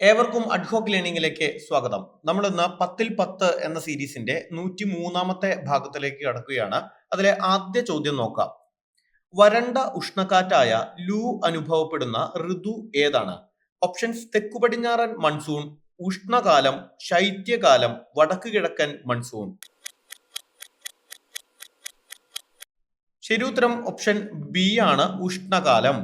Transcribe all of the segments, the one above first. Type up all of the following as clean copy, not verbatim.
ഏവർക്കും അഡ്ഹോക്ക് ലേണിംഗിലേക്ക് സ്വാഗതം. നമ്മൾ ഇന്ന് 10-10 എന്ന സീരീസിന്റെ 103ാമത്തെ ഭാഗത്തിലേക്ക് കടക്കുകയാണ്. അതിലെ ആദ്യ ചോദ്യം നോക്കാം. വരണ്ട ഉഷ്ണക്കാറ്റായ ലൂ അനുഭവപ്പെടുന്ന ഋതു ഏതാണ്? ഓപ്ഷൻസ്: തെക്കു പടിഞ്ഞാറൻ മൺസൂൺ, ഉഷ്ണകാലം, ശൈത്യകാലം, വടക്ക് കിഴക്കൻ മൺസൂൺ. ശരിയുത്തരം ഓപ്ഷൻ ബി ആണ്, ഉഷ്ണകാലം.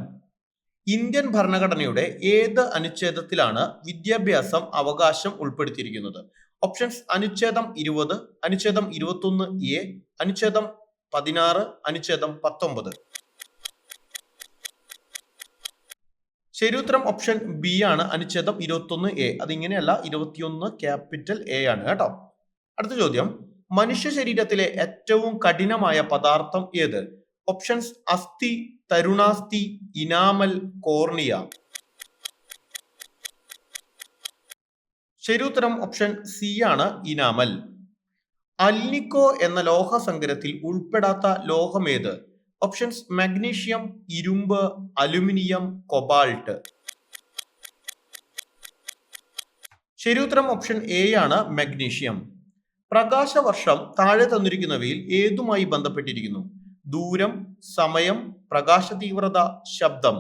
ഇന്ത്യൻ ഭരണഘടനയുടെ ഏത് അനുച്ഛേദത്തിലാണ് വിദ്യാഭ്യാസം അവകാശം ഉൾപ്പെടുത്തിയിരിക്കുന്നത്? ഓപ്ഷൻസ്: അനുച്ഛേദം 20, അനുച്ഛേദം 21A, അനുച്ഛേദം 16, അനുച്ഛേദം 19. ശരിയുത്തരം ഓപ്ഷൻ ബി ആണ്, അനുച്ഛേദം 21A. അതിങ്ങനെയല്ല, 21 ക്യാപിറ്റൽ A ആണ് കേട്ടോ. അടുത്ത ചോദ്യം: മനുഷ്യ ശരീരത്തിലെ ഏറ്റവും കഠിനമായ പദാർത്ഥം ഏത്? ഓപ്ഷൻസ്: അസ്ഥി, തരുണാസ്ഥി, ഇനാമൽ, കോർണിയ. ശരിയുത്തരം ഓപ്ഷൻ സി ആണ്, ഇനാമൽ. അൽനിക്കോ എന്ന ലോഹസങ്കരത്തിൽ ഉൾപ്പെടാത്ത ലോഹമേത്? ഓപ്ഷൻസ്: മഗ്നീഷ്യം, ഇരുമ്പ്, അലുമിനിയം, കൊബാൾട്ട്. ശരിയുത്തരം ഓപ്ഷൻ എ ആണ്, മഗ്നീഷ്യം. പ്രകാശവർഷം താഴെ തന്നിരിക്കുന്നവയിൽ ഏതുമായി ബന്ധപ്പെട്ടിരിക്കുന്നു? ദൂരം, സമയം, പ്രകാശ തീവ്രത, ശബ്ദം.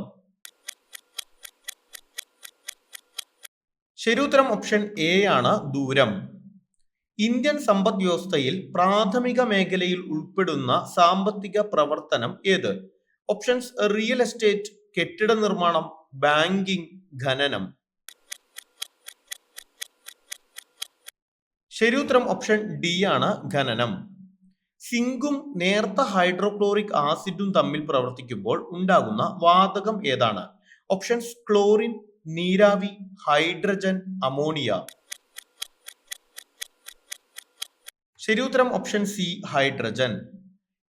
ശരിയുത്തരം ഓപ്ഷൻ എ ആണ്, ദൂരം. ഇന്ത്യൻ സമ്പദ് വ്യവസ്ഥയിൽ പ്രാഥമിക മേഖലയിൽ ഉൾപ്പെടുന്ന സാമ്പത്തിക പ്രവർത്തനം ഏത്? ഓപ്ഷൻസ്: റിയൽ എസ്റ്റേറ്റ്, കെട്ടിട നിർമ്മാണം, ബാങ്കിംഗ്, ഖനനം. ശരിയുത്തരം ഓപ്ഷൻ ഡി ആണ്, ഖനനം. സിങ്കും നേർത്ത ഹൈഡ്രോക്ലോറിക് ആസിഡും തമ്മിൽ പ്രവർത്തിക്കുമ്പോൾ ഉണ്ടാകുന്ന വാതകം ഏതാണ്? ഓപ്ഷൻസ്: ക്ലോറിൻ, നീരാവി, ഹൈഡ്രജൻ, അമോണിയ. ശരിയുത്തരം ഓപ്ഷൻ സി, ഹൈഡ്രജൻ.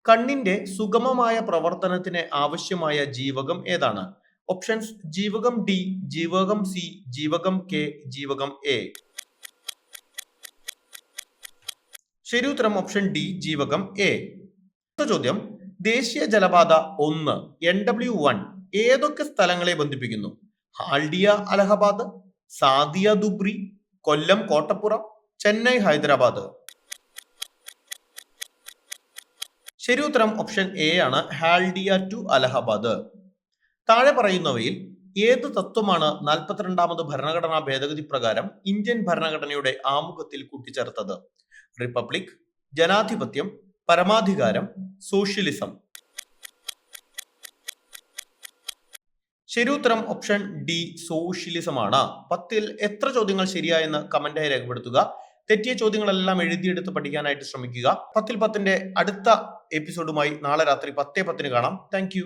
കണ്ണിന്റെ സുഗമമായ പ്രവർത്തനത്തിന് ആവശ്യമായ ജീവകം ഏതാണ്? ഓപ്ഷൻസ്: ജീവകം ഡി, ജീവകം സി, ജീവകം കെ, ജീവകം എ. ശരിയുത്തരം ഓപ്ഷൻ ഡി, ജീവകം എ. അടുത്ത ചോദ്യം: ദേശീയ ജലപാത 1 NW1 ഏതൊക്കെ സ്ഥലങ്ങളെ ബന്ധിപ്പിക്കുന്നു? ഹാൽഡിയ അലഹബാദ്, സാദിയ ദുബ്രി, കൊല്ലം കോട്ടപ്പുറം, ചെന്നൈ ഹൈദരാബാദ്. ശരിയുത്തരം ഓപ്ഷൻ എ ആണ്, ഹാൽഡിയ ടു അലഹബാദ്. താഴെ പറയുന്നവയിൽ ഏത് തത്വമാണ് 42ാമത് ഭരണഘടനാ ഭേദഗതി പ്രകാരം ഇന്ത്യൻ ഭരണഘടനയുടെ ആമുഖത്തിൽ കൂട്ടിച്ചേർത്തത്? റിപ്പബ്ലിക്, ജനാധിപത്യം, പരമാധികാരം, സോഷ്യലിസം. ശരിയുത്തരം ഓപ്ഷൻ ഡി, സോഷ്യലിസം ആണ്. 10ൽ എത്ര ചോദ്യങ്ങൾ ശരിയായെന്ന് കമന്റായി രേഖപ്പെടുത്തുക. തെറ്റിയ ചോദ്യങ്ങളെല്ലാം എഴുതിയെടുത്ത് പഠിക്കാനായിട്ട് ശ്രമിക്കുക. 10ൽ 10ന്റെ അടുത്ത എപ്പിസോഡുമായി നാളെ രാത്രി 10:10 കാണാം. താങ്ക്